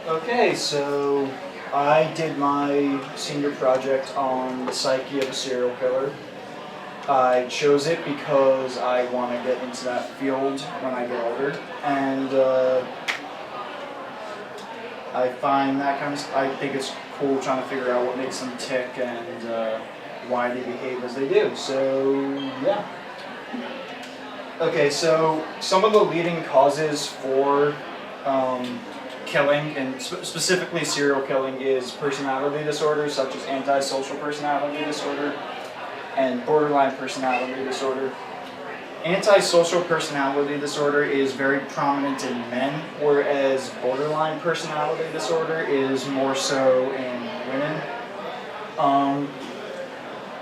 Okay, so I did my senior project on the psyche of a serial killer. I chose it because I want to get into that field when I get older, and I find that kind of. I think it's cool trying to figure out what makes them tick and why they behave as they do. So yeah. Okay, so some of the leading causes for killing, and specifically serial killing, is personality disorders such as antisocial personality disorder and borderline personality disorder. Antisocial personality disorder is very prominent in men, whereas borderline personality disorder is more so in women.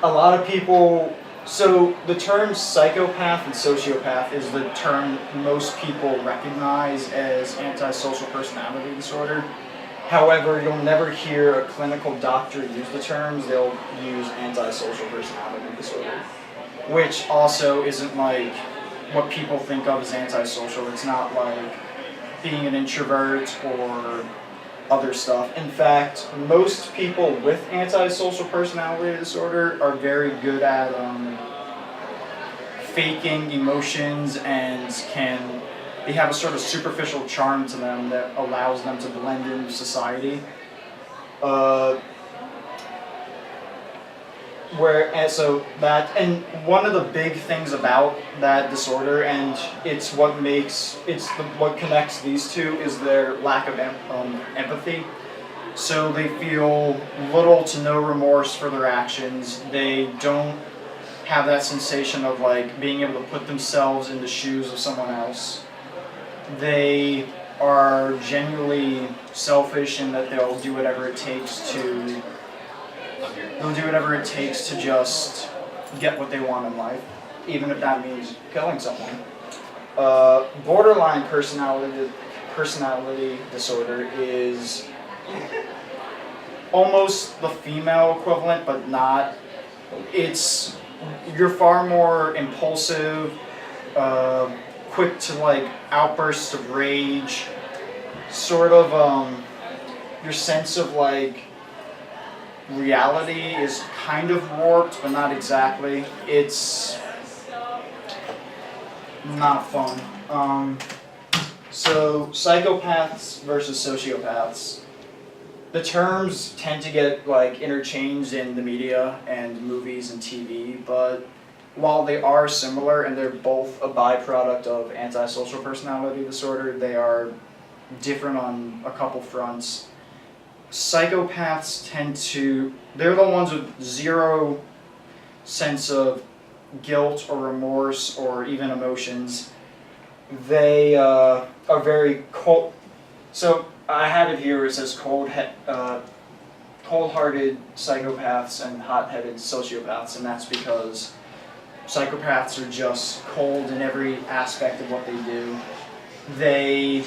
A lot of people, so the term psychopath and sociopath is the term most people recognize as antisocial personality disorder. However, you'll never hear a clinical doctor use the terms. They'll use antisocial personality disorder, which also isn't like what people think of as antisocial. It's not like being an introvert or other stuff. In fact, most people with antisocial personality disorder are very good at faking emotions and they have a sort of superficial charm to them that allows them to blend into society. And one of the big things about that disorder, and what connects these two, is their lack of empathy. So they feel little to no remorse for their actions. They don't have that sensation of like being able to put themselves in the shoes of someone else. They are genuinely selfish in that they'll do whatever it takes to just get what they want in life, even if that means killing someone. Borderline personality disorder is almost the female equivalent, but not. You're far more impulsive, quick to like outbursts of rage, sort of your sense of like reality is kind of warped, but not exactly. It's not fun. So psychopaths versus sociopaths. The terms tend to get like interchanged in the media and movies and TV, but while they are similar and they're both a byproduct of antisocial personality disorder, they are different on a couple fronts. Psychopaths they're the ones with zero sense of guilt or remorse or even emotions. They are very cold. So I have it here. It says cold-hearted psychopaths and hot-headed sociopaths, and that's because psychopaths are just cold in every aspect of what they do. They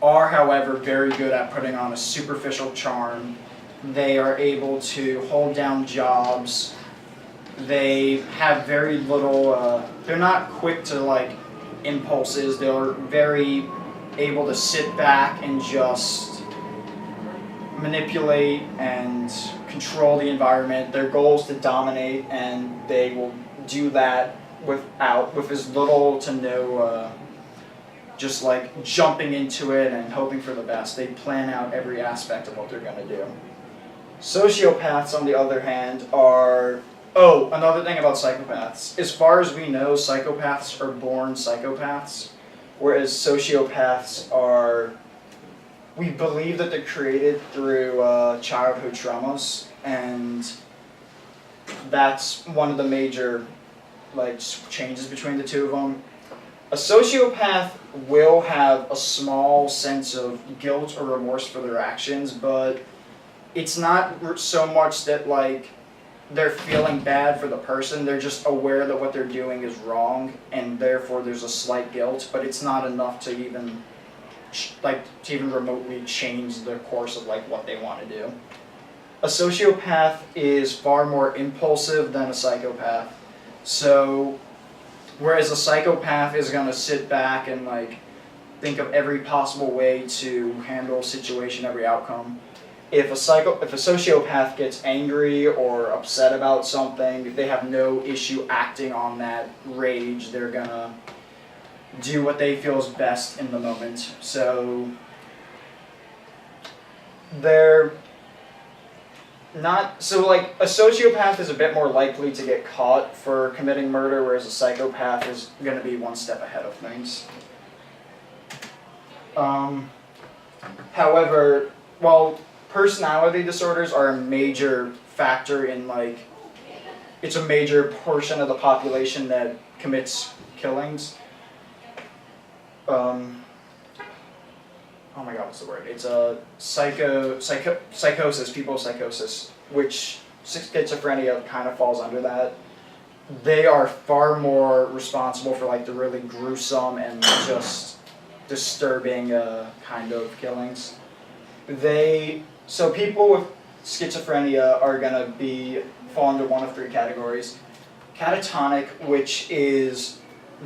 are, however, very good at putting on a superficial charm. They are able to hold down jobs. They have very little, they're not quick to like impulses. They're very able to sit back and just manipulate and control the environment. Their goal is to dominate, and they will do that with as little to no just like jumping into it and hoping for the best. They plan out every aspect of what they're going to do. Sociopaths, on the other hand, are... Oh, another thing about psychopaths. As far as we know, psychopaths are born psychopaths, whereas sociopaths are... We believe that they're created through childhood traumas, and that's one of the major changes between the two of them. A sociopath will have a small sense of guilt or remorse for their actions, but it's not so much that they're feeling bad for the person. They're just aware that what they're doing is wrong, and therefore there's a slight guilt, but it's not enough to even remotely change the course of what they want to do. A sociopath is far more impulsive than a psychopath. So whereas a psychopath is going to sit back and think of every possible way to handle a situation, every outcome. If a sociopath gets angry or upset about something, they have no issue acting on that rage. They're gonna do what they feel is best in the moment. So they're not so like a sociopath is a bit more likely to get caught for committing murder, whereas a psychopath is going to be one step ahead of things. However, while personality disorders are a major factor in like it's a major portion of the population that commits killings. Oh my god, what's the word? It's a psychosis, people with psychosis, which schizophrenia kind of falls under that. They are far more responsible for like the really gruesome and just disturbing kind of killings. So people with schizophrenia are going to fall into one of three categories. Catatonic, which is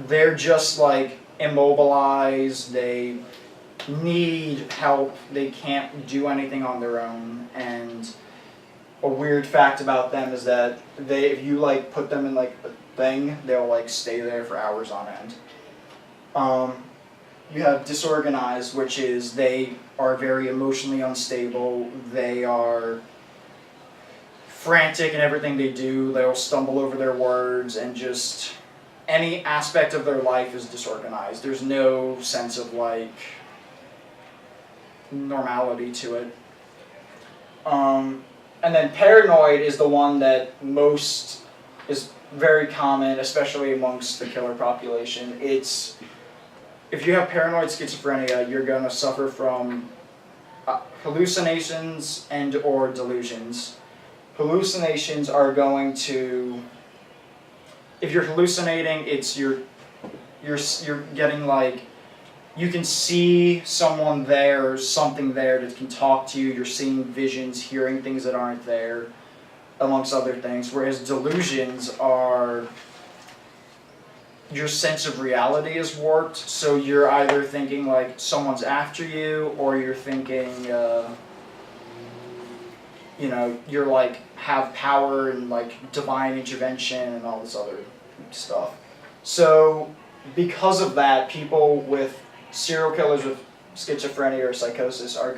they're just like immobilized, they need help, they can't do anything on their own, and a weird fact about them is that if you like put them in like a thing, they'll like stay there for hours on end. You have disorganized, which is they are very emotionally unstable, they are frantic in everything they do, they'll stumble over their words, and just any aspect of their life is disorganized. There's no sense of like normality to it. And then paranoid is the one that is very common, especially amongst the killer population. If you have paranoid schizophrenia, you're going to suffer from hallucinations and or delusions. Hallucinations are going to, if you're hallucinating, it's you're getting like, you can see someone there, something there that can talk to you, you're seeing visions, hearing things that aren't there, amongst other things. Whereas delusions are, your sense of reality is warped, so you're either thinking like someone's after you, or you're thinking, you're like, have power and like divine intervention and all this other stuff. So because of that, people with serial killers with schizophrenia or psychosis are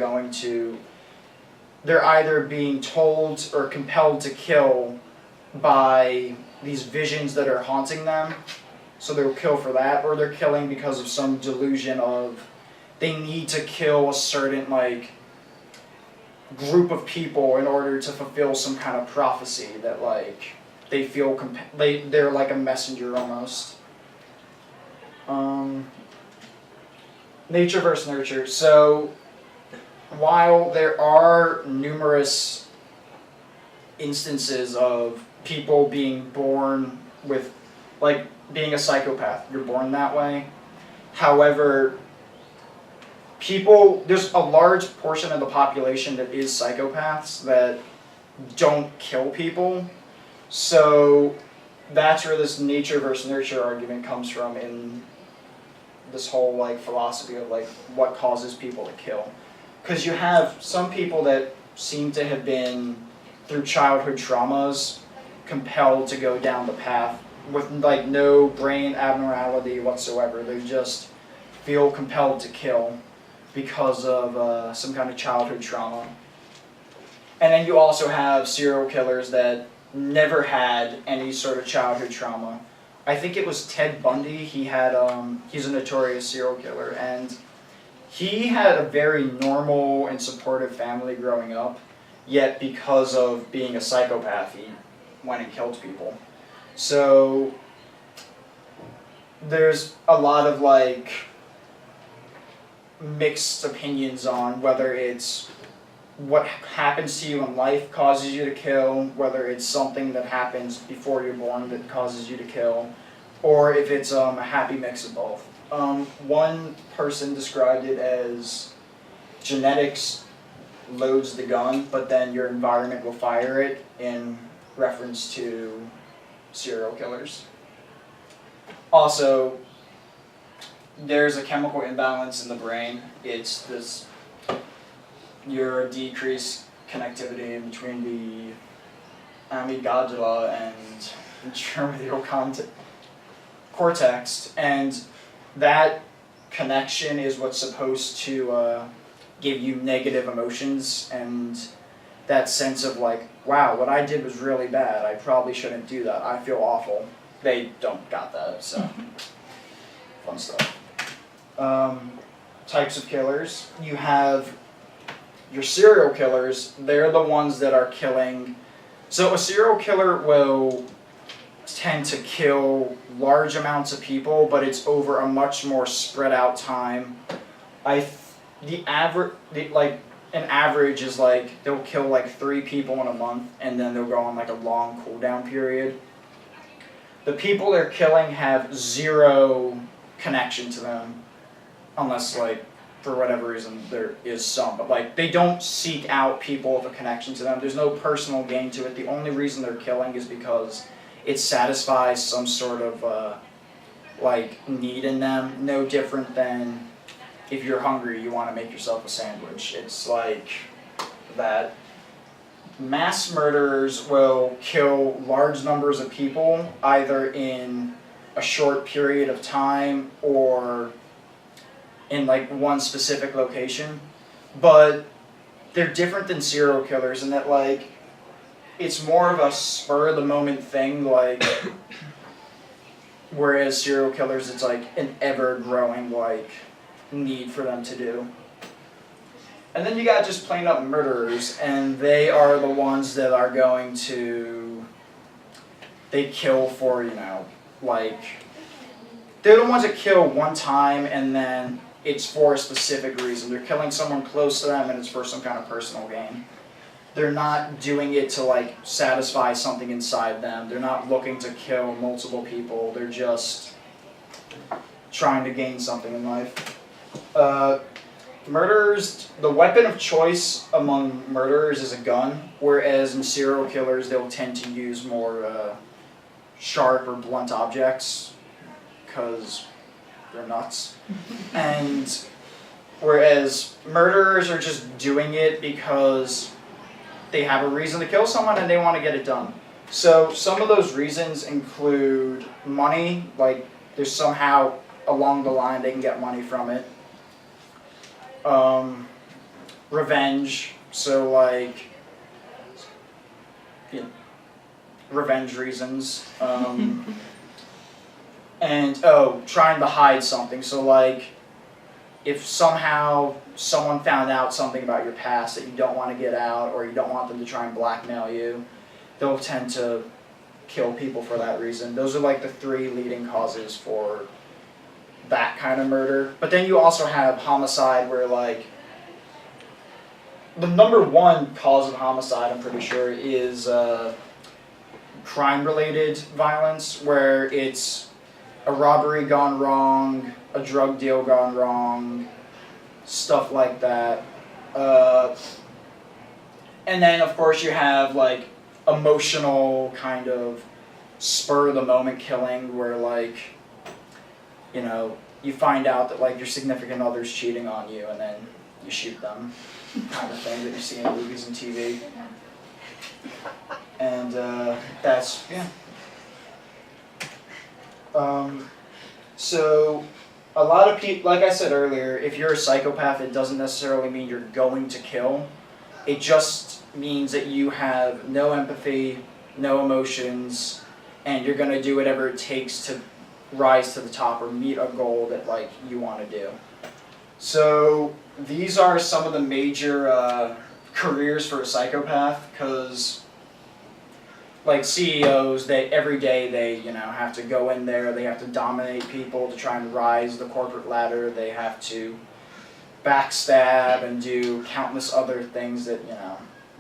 they're either being told or compelled to kill by these visions that are haunting them, so they'll kill for that, or they're killing because of some delusion of they need to kill a certain like group of people in order to fulfill some kind of prophecy that like they feel they're like a messenger almost. Nature versus nurture. So while there are numerous instances of people being born with, like being a psychopath, you're born that way. However, there's a large portion of the population that is psychopaths that don't kill people. So that's where this nature versus nurture argument comes from in this whole like philosophy of like what causes people to kill. Because you have some people that seem to have been, through childhood traumas, compelled to go down the path with like no brain abnormality whatsoever. They just feel compelled to kill because of some kind of childhood trauma. And then you also have serial killers that never had any sort of childhood trauma. I think it was Ted Bundy. He's a notorious serial killer, and he had a very normal and supportive family growing up, yet because of being a psychopath, he went and killed people. So there's a lot of like mixed opinions on whether it's what happens to you in life causes you to kill, whether it's something that happens before you're born that causes you to kill, or if it's a happy mix of both. One person described it as genetics loads the gun, but then your environment will fire it, in reference to serial killers. Also, there's a chemical imbalance in the brain. It's this your decreased connectivity between the amygdala and the germinal cortex, and that connection is what's supposed to give you negative emotions and that sense of like, wow, what I did was really bad. I probably shouldn't do that. I feel awful. They don't got that, so fun stuff. Types of killers. You have your serial killers. They're the ones that are killing. So a serial killer will tend to kill large amounts of people, but it's over a much more spread out time. An average is like they'll kill like 3 people in a month, and then they'll go on like a long cooldown period. The people they're killing have zero connection to them, unless like for whatever reason there is some, but like they don't seek out people with a connection to them. There's no personal gain to it. The only reason they're killing is because it satisfies some sort of like need in them. No different than if you're hungry, you want to make yourself a sandwich. It's like that. Mass murderers will kill large numbers of people, either in a short period of time or in like one specific location. But they're different than serial killers in that like it's more of a spur of the moment thing, like whereas serial killers it's like an ever growing like need for them to do. And then you got just plain up murderers, and they are the ones that are going to, they kill for, like, they're the ones that kill one time and then it's for a specific reason. They're killing someone close to them and it's for some kind of personal gain. They're not doing it to like satisfy something inside them. They're not looking to kill multiple people. They're just trying to gain something in life. Murderers, the weapon of choice among murderers is a gun, whereas in serial killers they'll tend to use more sharp or blunt objects because they're nuts. And whereas murderers are just doing it because they have a reason to kill someone and they want to get it done. So some of those reasons include money, like there's somehow along the line they can get money from it. Revenge, so like, revenge reasons. And trying to hide something. So like, if somehow someone found out something about your past that you don't want to get out, or you don't want them to try and blackmail you, they'll tend to kill people for that reason. Those are like the 3 leading causes for that kind of murder. But then you also have homicide, where like the number 1 cause of homicide, I'm pretty sure, is crime-related violence, where it's a robbery gone wrong, a drug deal gone wrong, stuff like that. And then of course you have like emotional kind of spur-of-the-moment killing, where like, you find out that like your significant other's cheating on you and then you shoot them, kind of thing that you see in movies and TV. And that's, yeah. So a lot of people, like I said earlier, if you're a psychopath, it doesn't necessarily mean you're going to kill. It just means that you have no empathy, no emotions, and you're going to do whatever it takes to rise to the top or meet a goal that like you want to do. So these are some of the major careers for a psychopath, because like CEOs, they every day they have to go in there, they have to dominate people to try and rise the corporate ladder. They have to backstab and do countless other things that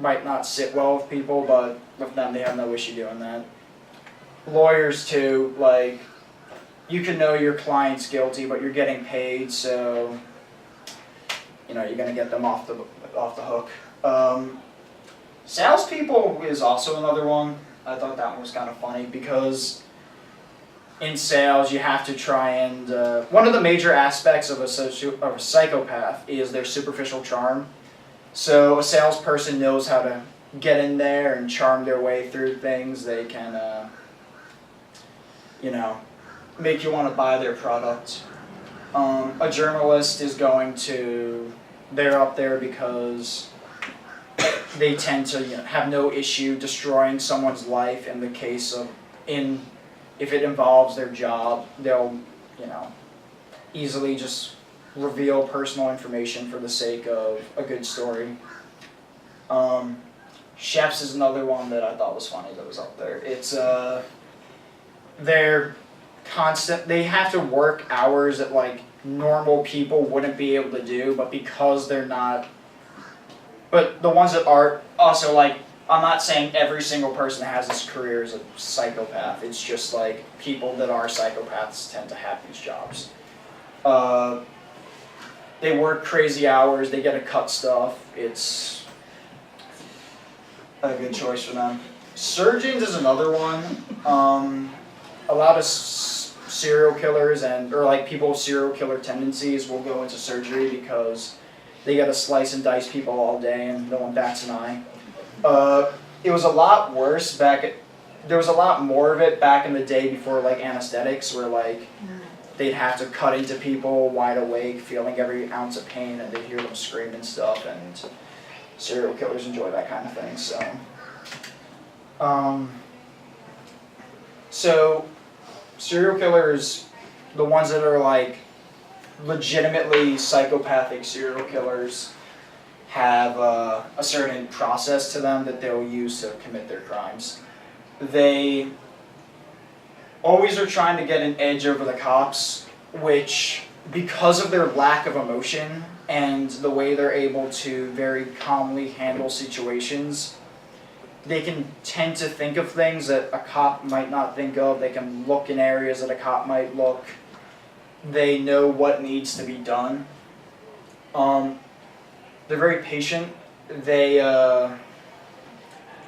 might not sit well with people, but with them they have no issue doing that. Lawyers too, like you can know your client's guilty, but you're getting paid, so you're gonna get them off the hook. Salespeople is also another one. I thought that one was kind of funny because in sales, you have to try and one of the major aspects of a psychopath is their superficial charm. So a salesperson knows how to get in there and charm their way through things. They can, make you want to buy their product. A journalist is going to, they're up there because they tend to have no issue destroying someone's life in the case of, if it involves their job, they'll, easily just reveal personal information for the sake of a good story. Chefs is another one that I thought was funny that was up there. It's, they're constant, they have to work hours that like normal people wouldn't be able to do, but because they're not, but the ones that are also like, I'm not saying every single person that has this career is a psychopath. It's just like people that are psychopaths tend to have these jobs. They work crazy hours. They get to cut stuff. It's a good choice for them. Surgeons is another one. A lot of serial killers or like people with serial killer tendencies will go into surgery because they got to slice and dice people all day and no one bats an eye. It was a lot worse there was a lot more of it back in the day before like anesthetics, where like they'd have to cut into people wide awake, feeling every ounce of pain, and they'd hear them scream and stuff, and serial killers enjoy that kind of thing, so serial killers, the ones that are like legitimately psychopathic serial killers, have a certain process to them that they'll use to commit their crimes. They always are trying to get an edge over the cops, which, because of their lack of emotion and the way they're able to very calmly handle situations, they can tend to think of things that a cop might not think of. They can look in areas that a cop might look. They know what needs to be done. They're very patient. A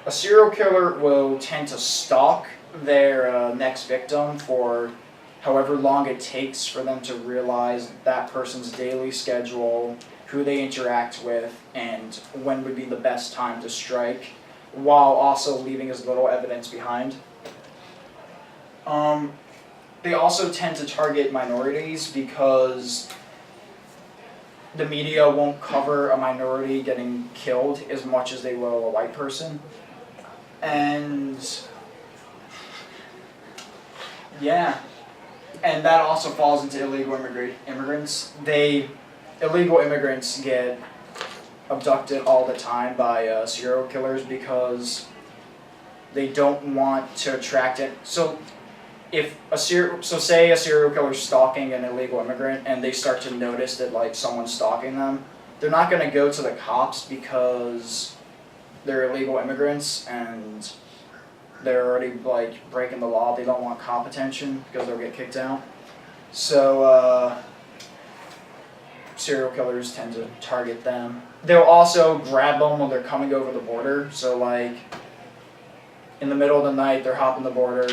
serial killer will tend to stalk their next victim for however long it takes for them to realize that person's daily schedule, who they interact with, and when would be the best time to strike, while also leaving as little evidence behind. They also tend to target minorities because the media won't cover a minority getting killed as much as they will a white person. And yeah, and that also falls into illegal immigrants. Illegal immigrants get abducted all the time by serial killers because they don't want to attract it. So say a serial killer is stalking an illegal immigrant and they start to notice that like someone's stalking them, they're not going to go to the cops because they're illegal immigrants and they're already like breaking the law. They don't want cop attention because they'll get kicked out. So serial killers tend to target them. They'll also grab them when they're coming over the border. So like in the middle of the night, they're hopping the border.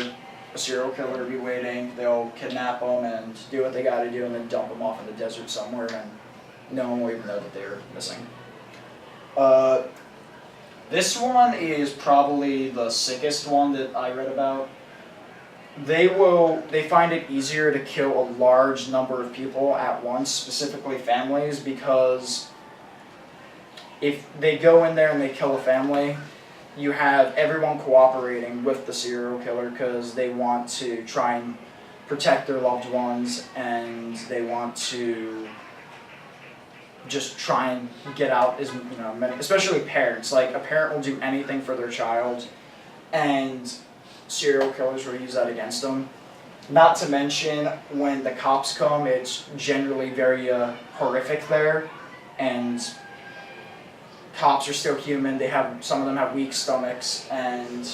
A serial killer will be waiting. They'll kidnap them and do what they got to do, and then dump them off in the desert somewhere, and no one will even know that they were missing. This one is probably the sickest one that I read about. They find it easier to kill a large number of people at once, specifically families, because if they go in there and they kill a family, you have everyone cooperating with the serial killer because they want to try and protect their loved ones, and they want to just try and get out as many, especially parents. Like a parent will do anything for their child, and serial killers will use that against them. Not to mention when the cops come, it's generally very horrific there, and cops are still human. Some of them have weak stomachs, and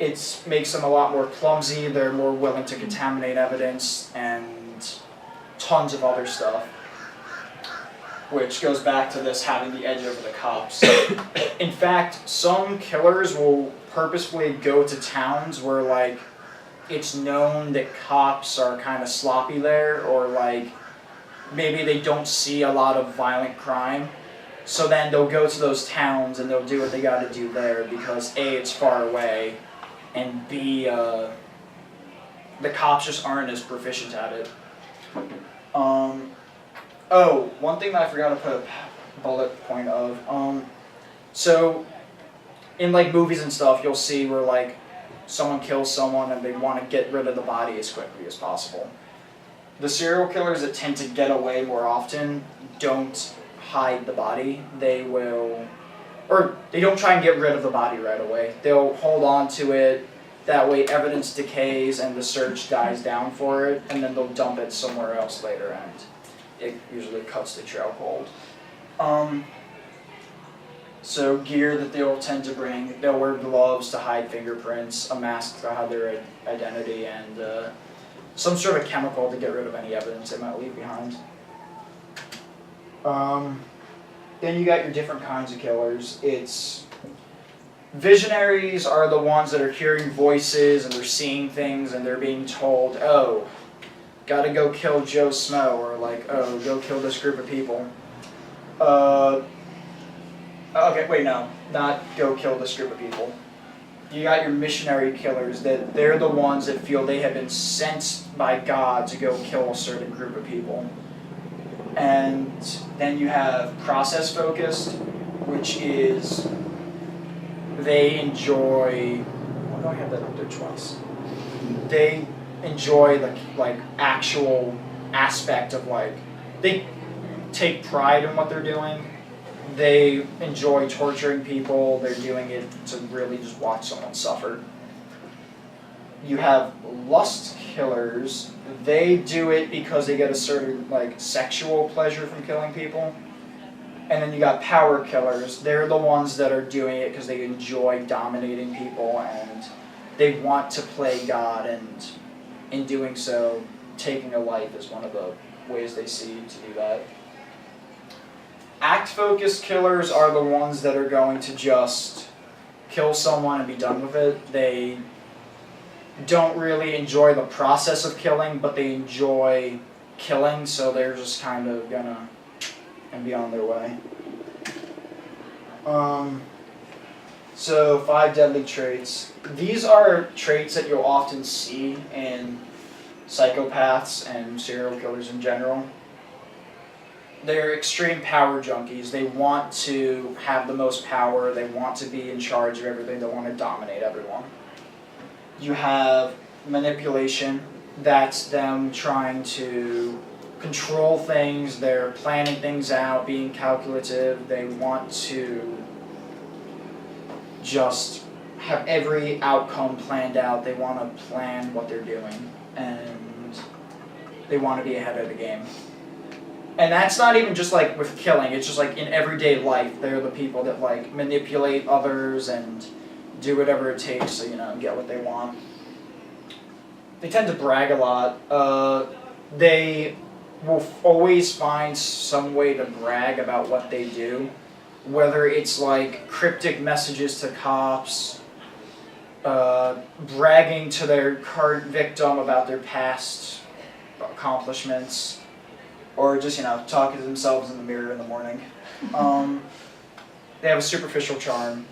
it makes them a lot more clumsy. They're more willing to contaminate evidence and tons of other stuff, which goes back to this having the edge over the cops. In fact, some killers will purposefully go to towns where like it's known that cops are kind of sloppy there, or like maybe they don't see a lot of violent crime. So then they'll go to those towns and they'll do what they got to do there because A, it's far away, and B, the cops just aren't as proficient at it. Oh, one thing that I forgot to put a bullet point of. So in like movies and stuff, you'll see where like someone kills someone and they want to get rid of the body as quickly as possible. The serial killers that tend to get away more often don't hide the body. They will, or they don't try and get rid of the body right away. They'll hold on to it. That way evidence decays and the search dies down for it, and then they'll dump it somewhere else later, and it usually cuts the trail cold. So gear that they'll tend to bring, they'll wear gloves to hide fingerprints, a mask to hide their identity, and some sort of chemical to get rid of any evidence they might leave behind. Then you got your different kinds of killers. It's visionaries are the ones that are hearing voices and they're seeing things and they're being told, oh, gotta go kill Joe Smo, or like, oh, go kill this group of people. Okay, wait, no, not go kill this group of people. You got your missionary killers, that they're the ones that feel they have been sent by God to go kill a certain group of people. And then you have process focused, which is they enjoy, why do I have that up there twice? They enjoy the like actual aspect of like, they take pride in what they're doing. They enjoy torturing people. They're doing it to really just watch someone suffer. You have lust killers. They do it because they get a certain like sexual pleasure from killing people. And then you got power killers. They're the ones that are doing it because they enjoy dominating people and they want to play God, and in doing so, taking a life is one of the ways they see to do that. Act-focused killers are the ones that are going to just kill someone and be done with it. They don't really enjoy the process of killing, but they enjoy killing, so they're just kind of gonna and be on their way. So 5 deadly traits. These are traits that you'll often see in psychopaths and serial killers in general. They're extreme power junkies. They want to have the most power. They want to be in charge of everything. They want to dominate everyone. You have manipulation. That's them trying to control things. They're planning things out, being calculative. They want to just have every outcome planned out. They want to plan what they're doing. And they want to be ahead of the game. And that's not even just like with killing, it's just like in everyday life, they're the people that like manipulate others and do whatever it takes to, get what they want. They tend to brag a lot. They will always find some way to brag about what they do, whether it's like cryptic messages to cops, bragging to their current victim about their past accomplishments, or just, talking to themselves in the mirror in the morning. They have a superficial charm.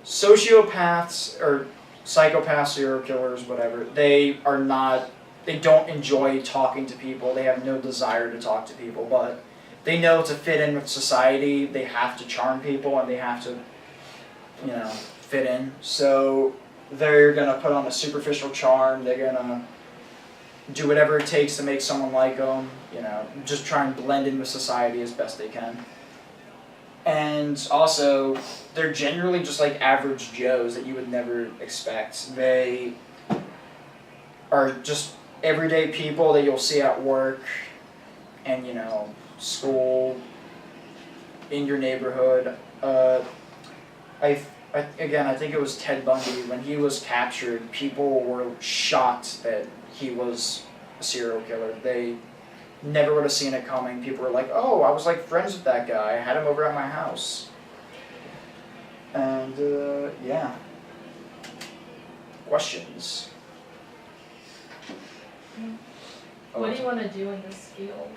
Sociopaths, or psychopaths, serial killers, whatever, they don't enjoy talking to people. They have no desire to talk to people, but they know to fit in with society, they have to charm people, and they have to, fit in. So they're going to put on a superficial charm. They're going to do whatever it takes to make someone like them, just try and blend in with society as best they can. And also, they're generally just like average Joes that you would never expect. They are just everyday people that you'll see at work and, school, in your neighborhood. I think it was Ted Bundy. When he was captured, people were shocked that he was a serial killer. They never would have seen it coming. People were like, oh, I was like friends with that guy. I had him over at my house. And, yeah. questions? What do you want to do in this field?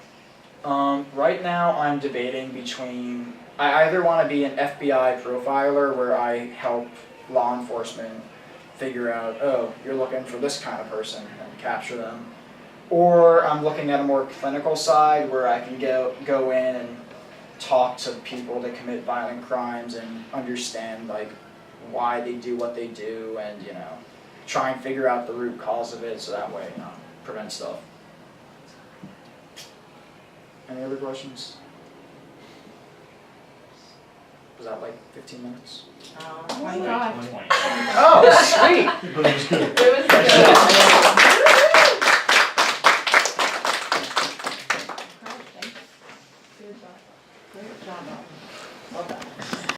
Right now I'm debating between, I either want to be an FBI profiler where I help law enforcement figure out, oh, you're looking for this kind of person and capture them. Or I'm looking at a more clinical side where I can go in and talk to people that commit violent crimes and understand like why they do what they do and, you know, try and figure out the root cause of it so that way, you know, prevent stuff. Any other questions? Was that like 15 minutes? Oh my god. Oh, sweet! But it was good. It was good.